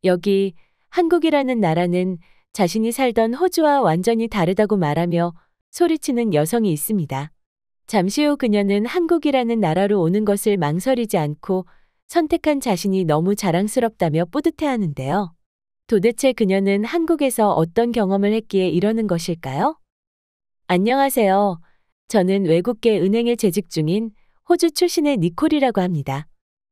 여기 한국이라는 나라는 자신이 살던 호주와 완전히 다르다고 말하며 소리치는 여성이 있습니다. 잠시 후 그녀는 한국이라는 나라로 오는 것을 망설이지 않고 선택한 자신이 너무 자랑스럽다며 뿌듯해하는데요. 도대체 그녀는 한국에서 어떤 경험을 했기에 이러는 것일까요? 안녕하세요. 저는 외국계 은행에 재직 중인 호주 출신의 니콜이라고 합니다.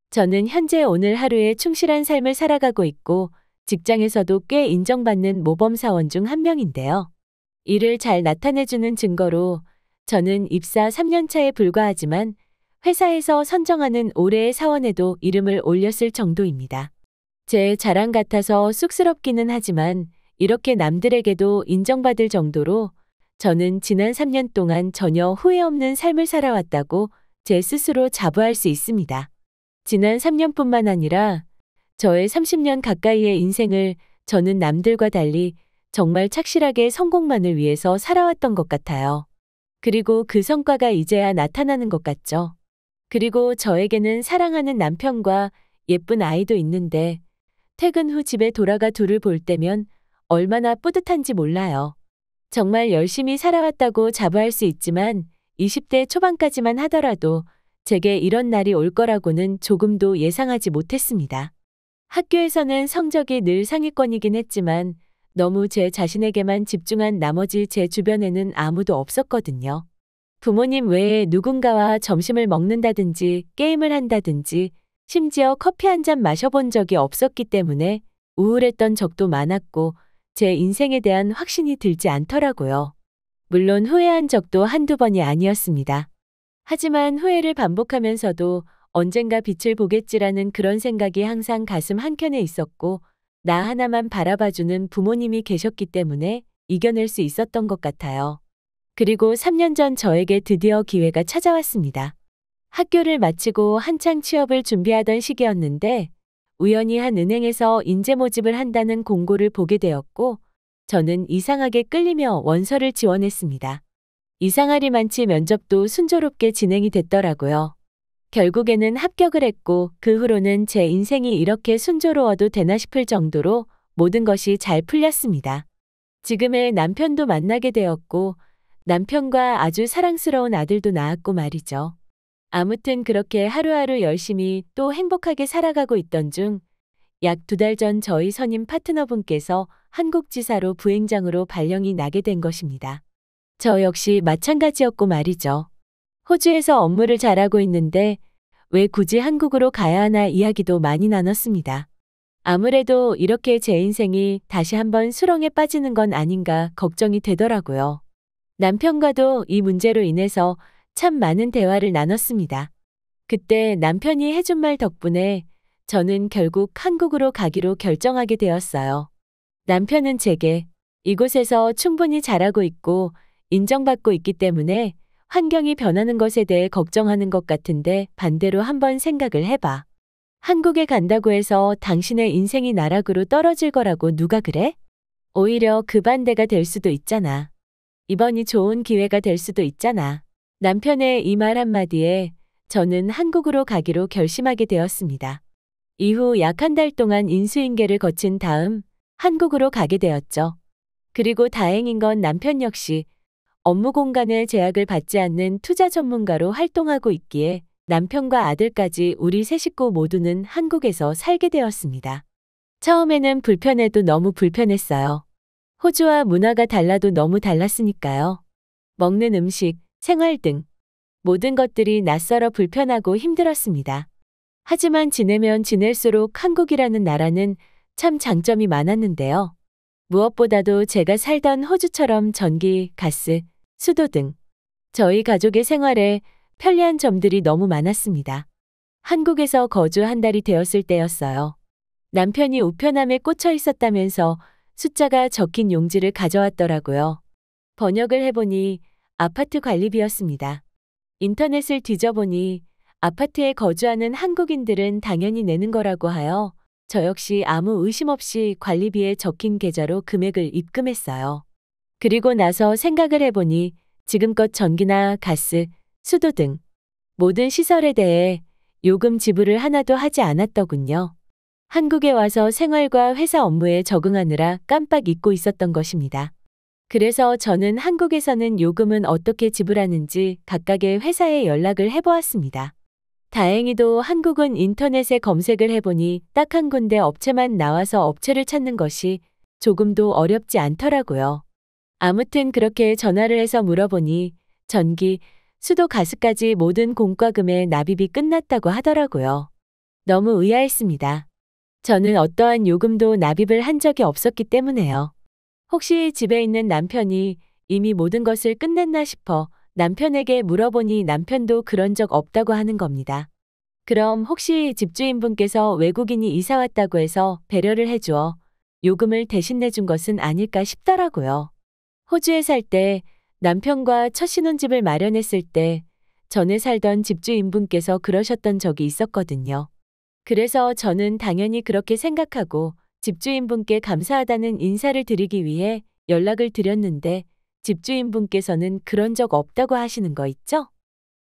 저는 현재 오늘 하루에 충실한 삶을 살아가고 있고 직장에서도 꽤 인정받는 모범사원 중 한 명인데요. 이를 잘 나타내주는 증거로 저는 입사 3년 차에 불과하지만 회사에서 선정하는 올해의 사원에도 이름을 올렸을 정도입니다. 제 자랑 같아서 쑥스럽기는 하지만 이렇게 남들에게도 인정받을 정도로 저는 지난 3년 동안 전혀 후회 없는 삶을 살아왔다고 제 스스로 자부할 수 있습니다. 지난 3년뿐만 아니라 저의 30년 가까이의 인생을 저는 남들과 달리 정말 착실하게 성공만을 위해서 살아왔던 것 같아요. 그리고 그 성과가 이제야 나타나는 것 같죠. 그리고 저에게는 사랑하는 남편과 예쁜 아이도 있는데 퇴근 후 집에 돌아가 둘을 볼 때면 얼마나 뿌듯한지 몰라요. 정말 열심히 살아왔다고 자부할 수 있지만 20대 초반까지만 하더라도 제게 이런 날이 올 거라고는 조금도 예상하지 못했습니다. 학교에서는 성적이 늘 상위권이긴 했지만 너무 제 자신에게만 집중한 나머지 제 주변에는 아무도 없었거든요. 부모님 외에 누군가와 점심을 먹는다든지 게임을 한다든지 심지어 커피 한 잔 마셔본 적이 없었기 때문에 우울했던 적도 많았고 제 인생에 대한 확신이 들지 않더라고요. 물론 후회한 적도 한두 번이 아니었습니다. 하지만 후회를 반복하면서도 언젠가 빛을 보겠지라는 그런 생각이 항상 가슴 한켠에 있었고 나 하나만 바라봐주는 부모님이 계셨기 때문에 이겨낼 수 있었던 것 같아요. 그리고 3년 전 저에게 드디어 기회가 찾아왔습니다. 학교를 마치고 한창 취업을 준비하던 시기였는데 우연히 한 은행에서 인재 모집을 한다는 공고를 보게 되었고 저는 이상하게 끌리며 원서를 지원했습니다. 이상하리만치 면접도 순조롭게 진행이 됐더라고요. 결국에는 합격을 했고 그 후로는 제 인생이 이렇게 순조로워도 되나 싶을 정도로 모든 것이 잘 풀렸습니다. 지금의 남편도 만나게 되었고 남편과 아주 사랑스러운 아들도 낳았고 말이죠. 아무튼 그렇게 하루하루 열심히 또 행복하게 살아가고 있던 중 약 2달 전 저희 선임 파트너분께서 한국지사로 부행장으로 발령이 나게 된 것입니다. 저 역시 마찬가지였고 말이죠. 호주에서 업무를 잘하고 있는데 왜 굳이 한국으로 가야 하나 이야기도 많이 나눴습니다. 아무래도 이렇게 제 인생이 다시 한번 수렁에 빠지는 건 아닌가 걱정이 되더라고요. 남편과도 이 문제로 인해서 참 많은 대화를 나눴습니다. 그때 남편이 해준 말 덕분에 저는 결국 한국으로 가기로 결정하게 되었어요. 남편은 제게 이곳에서 충분히 잘하고 있고 인정받고 있기 때문에 환경이 변하는 것에 대해 걱정하는 것 같은데 반대로 한번 생각을 해봐. 한국에 간다고 해서 당신의 인생이 나락으로 떨어질 거라고 누가 그래? 오히려 그 반대가 될 수도 있잖아. 이번이 좋은 기회가 될 수도 있잖아. 남편의 이 말 한마디에 저는 한국으로 가기로 결심하게 되었습니다. 이후 약 한 달 동안 인수인계를 거친 다음 한국으로 가게 되었죠. 그리고 다행인 건 남편 역시 업무 공간의 제약을 받지 않는 투자 전문가로 활동하고 있기에 남편과 아들까지 우리 세 식구 모두는 한국에서 살게 되었습니다. 처음에는 불편해도 너무 불편했어요. 호주와 문화가 달라도 너무 달랐으니까요. 먹는 음식, 생활 등 모든 것들이 낯설어 불편하고 힘들었습니다. 하지만 지내면 지낼수록 한국이라는 나라는 참 장점이 많았는데요. 무엇보다도 제가 살던 호주처럼 전기, 가스, 수도 등 저희 가족의 생활에 편리한 점들이 너무 많았습니다. 한국에서 거주 한 달이 되었을 때였어요. 남편이 우편함에 꽂혀 있었다면서 숫자가 적힌 용지를 가져왔더라고요. 번역을 해보니 아파트 관리비였습니다. 인터넷을 뒤져보니 아파트에 거주하는 한국인들은 당연히 내는 거라고 하여 저 역시 아무 의심 없이 관리비에 적힌 계좌로 금액을 입금했어요. 그리고 나서 생각을 해보니 지금껏 전기나 가스, 수도 등 모든 시설에 대해 요금 지불을 하나도 하지 않았더군요. 한국에 와서 생활과 회사 업무에 적응하느라 깜빡 잊고 있었던 것입니다. 그래서 저는 한국에서는 요금은 어떻게 지불하는지 각각의 회사에 연락을 해보았습니다. 다행히도 한국은 인터넷에 검색을 해보니 딱 한 군데 업체만 나와서 업체를 찾는 것이 조금도 어렵지 않더라고요. 아무튼 그렇게 전화를 해서 물어보니 전기, 수도, 가스까지 모든 공과금의 납입이 끝났다고 하더라고요. 너무 의아했습니다. 저는 어떠한 요금도 납입을 한 적이 없었기 때문에요. 혹시 집에 있는 남편이 이미 모든 것을 끝냈나 싶어 남편에게 물어보니 남편도 그런 적 없다고 하는 겁니다. 그럼 혹시 집주인분께서 외국인이 이사 왔다고 해서 배려를 해주어 요금을 대신 내준 것은 아닐까 싶더라고요. 호주에 살 때 남편과 첫 신혼집을 마련했을 때 전에 살던 집주인분께서 그러셨던 적이 있었거든요. 그래서 저는 당연히 그렇게 생각하고 집주인분께 감사하다는 인사를 드리기 위해 연락을 드렸는데 집주인분께서는 그런 적 없다고 하시는 거 있죠?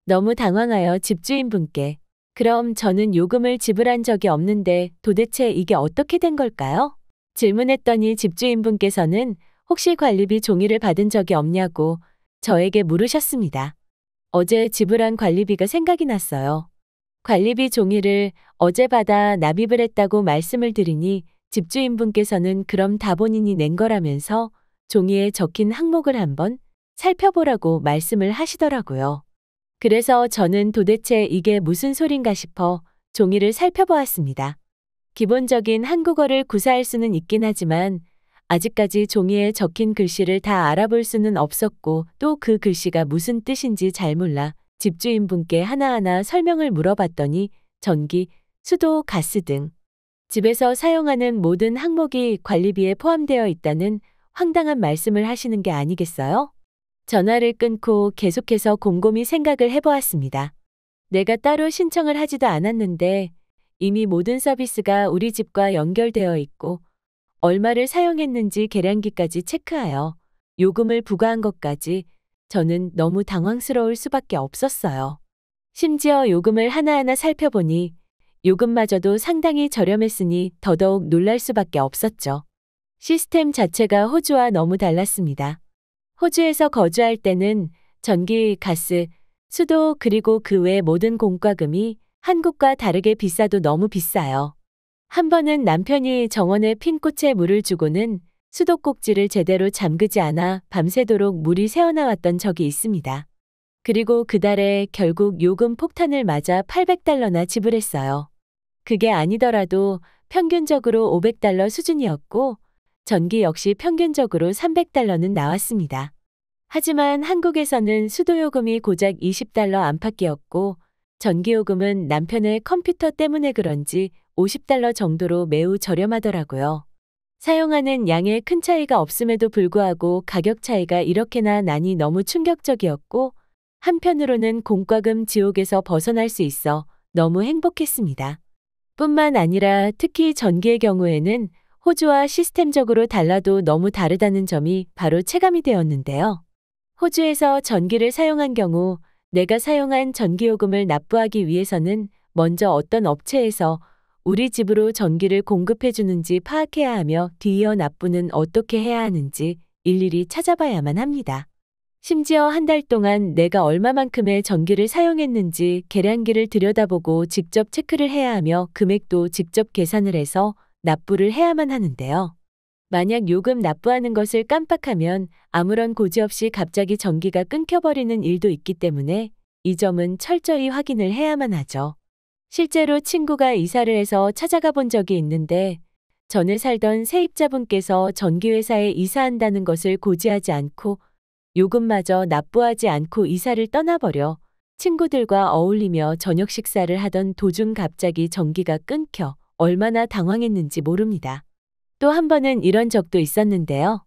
너무 당황하여 집주인분께 그럼 저는 요금을 지불한 적이 없는데 도대체 이게 어떻게 된 걸까요? 질문했더니 집주인분께서는 혹시 관리비 종이를 받은 적이 없냐고 저에게 물으셨습니다. 어제 지불한 관리비가 생각이 났어요. 관리비 종이를 어제 받아 납입을 했다고 말씀을 드리니 집주인분께서는 그럼 다 본인이 낸 거라면서 종이에 적힌 항목을 한번 살펴보라고 말씀을 하시더라고요. 그래서 저는 도대체 이게 무슨 소린가 싶어 종이를 살펴보았습니다. 기본적인 한국어를 구사할 수는 있긴 하지만 아직까지 종이에 적힌 글씨를 다 알아볼 수는 없었고 또 그 글씨가 무슨 뜻인지 잘 몰라 집주인분께 하나하나 설명을 물어봤더니 전기, 수도, 가스 등 집에서 사용하는 모든 항목이 관리비에 포함되어 있다는 황당한 말씀을 하시는 게 아니겠어요? 전화를 끊고 계속해서 곰곰이 생각을 해보았습니다. 내가 따로 신청을 하지도 않았는데 이미 모든 서비스가 우리 집과 연결되어 있고 얼마를 사용했는지 계량기까지 체크하여 요금을 부과한 것까지 저는 너무 당황스러울 수밖에 없었어요. 심지어 요금을 하나하나 살펴보니 요금마저도 상당히 저렴했으니 더더욱 놀랄 수밖에 없었죠. 시스템 자체가 호주와 너무 달랐습니다. 호주에서 거주할 때는 전기, 가스, 수도 그리고 그 외 모든 공과금이 한국과 다르게 비싸도 너무 비싸요. 한 번은 남편이 정원에 핀 꽃에 물을 주고는 수도꼭지를 제대로 잠그지 않아 밤새도록 물이 새어나왔던 적이 있습니다. 그리고 그달에 결국 요금 폭탄을 맞아 $800나 지불했어요. 그게 아니더라도 평균적으로 $500 수준이었고 전기 역시 평균적으로 $300는 나왔습니다. 하지만 한국에서는 수도요금이 고작 $20 안팎이었고 전기요금은 남편의 컴퓨터 때문에 그런지 $50 정도로 매우 저렴하더라고요. 사용하는 양에 큰 차이가 없음에도 불구하고 가격 차이가 이렇게나 나니 너무 충격적이었고 한편으로는 공과금 지옥에서 벗어날 수 있어 너무 행복했습니다. 뿐만 아니라 특히 전기의 경우에는 호주와 시스템적으로 달라도 너무 다르다는 점이 바로 체감이 되었는데요. 호주에서 전기를 사용한 경우 내가 사용한 전기요금을 납부하기 위해서는 먼저 어떤 업체에서 우리 집으로 전기를 공급해 주는지 파악해야 하며 뒤이어 납부는 어떻게 해야 하는지 일일이 찾아봐야만 합니다. 심지어 한 달 동안 내가 얼마만큼의 전기를 사용했는지 계량기를 들여다보고 직접 체크를 해야 하며 금액도 직접 계산을 해서 납부를 해야만 하는데요. 만약 요금 납부하는 것을 깜빡하면 아무런 고지 없이 갑자기 전기가 끊겨버리는 일도 있기 때문에 이 점은 철저히 확인을 해야만 하죠. 실제로 친구가 이사를 해서 찾아가 본 적이 있는데 전에 살던 세입자분께서 전기회사에 이사한다는 것을 고지하지 않고 요금마저 납부하지 않고 이사를 떠나버려 친구들과 어울리며 저녁 식사를 하던 도중 갑자기 전기가 끊겨 얼마나 당황했는지 모릅니다. 또 한 번은 이런 적도 있었는데요.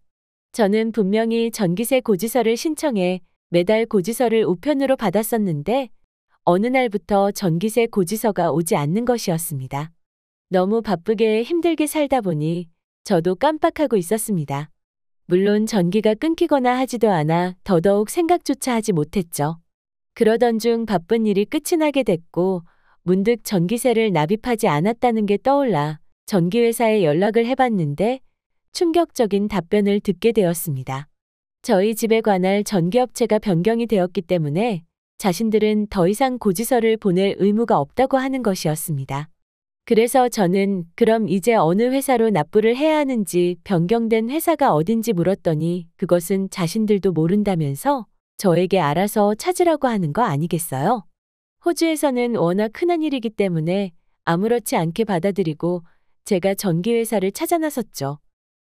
저는 분명히 전기세 고지서를 신청해 매달 고지서를 우편으로 받았었는데 어느 날부터 전기세 고지서가 오지 않는 것이었습니다. 너무 바쁘게 힘들게 살다 보니 저도 깜빡하고 있었습니다. 물론 전기가 끊기거나 하지도 않아 더더욱 생각조차 하지 못했죠. 그러던 중 바쁜 일이 끝이 나게 됐고 문득 전기세를 납입하지 않았다는 게 떠올라 전기회사에 연락을 해봤는데 충격적인 답변을 듣게 되었습니다. 저희 집에 관할 전기업체가 변경이 되었기 때문에 자신들은 더 이상 고지서를 보낼 의무가 없다고 하는 것이었습니다. 그래서 저는 그럼 이제 어느 회사로 납부를 해야 하는지 변경된 회사가 어딘지 물었더니 그것은 자신들도 모른다면서 저에게 알아서 찾으라고 하는 거 아니겠어요? 호주에서는 워낙 흔한 일이기 때문에 아무렇지 않게 받아들이고 제가 전기회사를 찾아 나섰죠.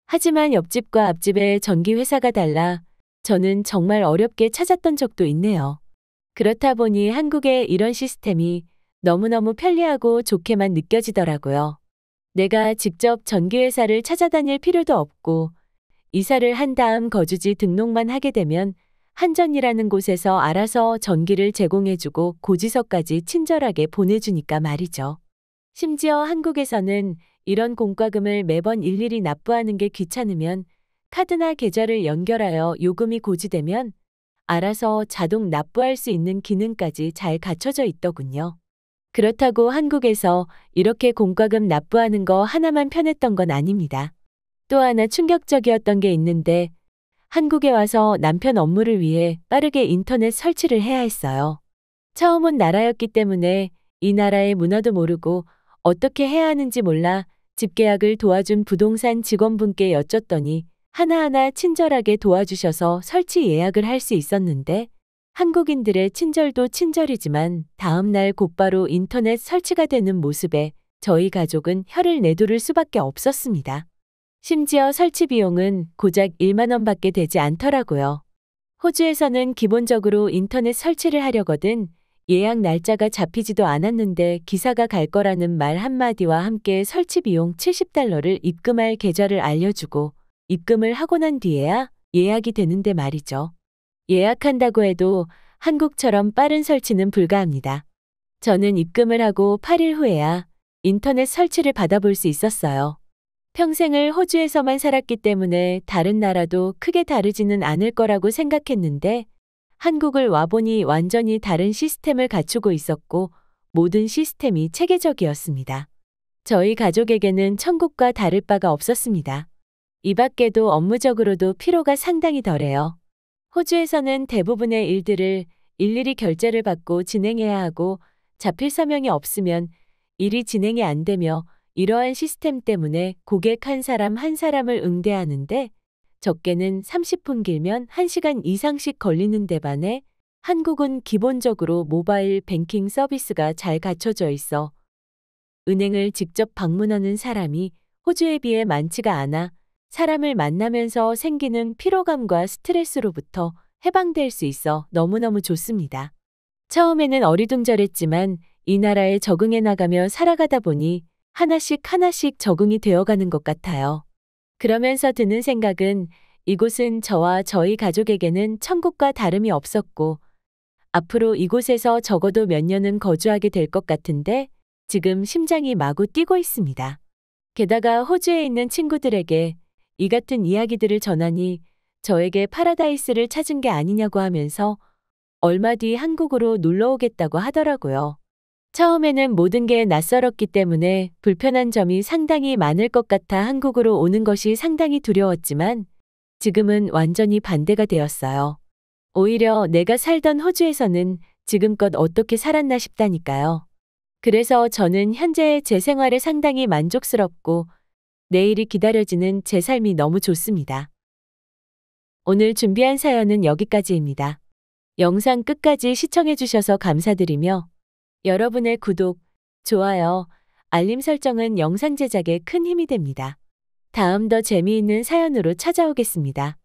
하지만 옆집과 앞집의 전기회사가 달라 저는 정말 어렵게 찾았던 적도 있네요. 그렇다 보니 한국의 이런 시스템이 너무너무 편리하고 좋게만 느껴지더라고요. 내가 직접 전기회사를 찾아다닐 필요도 없고 이사를 한 다음 거주지 등록만 하게 되면 한전이라는 곳에서 알아서 전기를 제공해주고 고지서까지 친절하게 보내주니까 말이죠. 심지어 한국에서는 이런 공과금을 매번 일일이 납부하는 게 귀찮으면 카드나 계좌를 연결하여 요금이 고지되면 알아서 자동 납부할 수 있는 기능까지 잘 갖춰져 있더군요. 그렇다고 한국에서 이렇게 공과금 납부하는 거 하나만 편했던 건 아닙니다. 또 하나 충격적이었던 게 있는데 한국에 와서 남편 업무를 위해 빠르게 인터넷 설치를 해야 했어요. 처음 온 나라였기 때문에 이 나라의 문화도 모르고 어떻게 해야 하는지 몰라 집 계약을 도와준 부동산 직원분께 여쭸더니 하나하나 친절하게 도와주셔서 설치 예약을 할 수 있었는데 한국인들의 친절도 친절이지만 다음날 곧바로 인터넷 설치가 되는 모습에 저희 가족은 혀를 내두를 수밖에 없었습니다. 심지어 설치 비용은 고작 1만 원밖에 되지 않더라고요. 호주에서는 기본적으로 인터넷 설치를 하려거든 예약 날짜가 잡히지도 않았는데 기사가 갈 거라는 말 한마디와 함께 설치 비용 $70를 입금할 계좌를 알려주고 입금을 하고 난 뒤에야 예약이 되는데 말이죠. 예약한다고 해도 한국처럼 빠른 설치는 불가합니다. 저는 입금을 하고 8일 후에야 인터넷 설치를 받아볼 수 있었어요. 평생을 호주에서만 살았기 때문에 다른 나라도 크게 다르지는 않을 거라고 생각했는데 한국을 와보니 완전히 다른 시스템을 갖추고 있었고 모든 시스템이 체계적이었습니다. 저희 가족에게는 천국과 다를 바가 없었습니다. 이 밖에도 업무적으로도 피로가 상당히 덜해요. 호주에서는 대부분의 일들을 일일이 결제를 받고 진행해야 하고 자필 서명이 없으면 일이 진행이 안 되며 이러한 시스템 때문에 고객 한 사람 한 사람을 응대하는데 적게는 30분 길면 1시간 이상씩 걸리는 데 반해 한국은 기본적으로 모바일 뱅킹 서비스가 잘 갖춰져 있어 은행을 직접 방문하는 사람이 호주에 비해 많지가 않아 사람을 만나면서 생기는 피로감과 스트레스로부터 해방될 수 있어 너무너무 좋습니다. 처음에는 어리둥절했지만 이 나라에 적응해 나가며 살아가다 보니 하나씩 하나씩 적응이 되어가는 것 같아요. 그러면서 드는 생각은 이곳은 저와 저희 가족에게는 천국과 다름이 없었고 앞으로 이곳에서 적어도 몇 년은 거주하게 될 것 같은데 지금 심장이 마구 뛰고 있습니다. 게다가 호주에 있는 친구들에게 이 같은 이야기들을 전하니 저에게 파라다이스를 찾은 게 아니냐고 하면서 얼마 뒤 한국으로 놀러 오겠다고 하더라고요. 처음에는 모든 게 낯설었기 때문에 불편한 점이 상당히 많을 것 같아 한국으로 오는 것이 상당히 두려웠지만 지금은 완전히 반대가 되었어요. 오히려 내가 살던 호주에서는 지금껏 어떻게 살았나 싶다니까요. 그래서 저는 현재의 제 생활에 상당히 만족스럽고 내일이 기다려지는 제 삶이 너무 좋습니다. 오늘 준비한 사연은 여기까지입니다. 영상 끝까지 시청해주셔서 감사드리며 여러분의 구독, 좋아요, 알림 설정은 영상 제작에 큰 힘이 됩니다. 다음 더 재미있는 사연으로 찾아오겠습니다.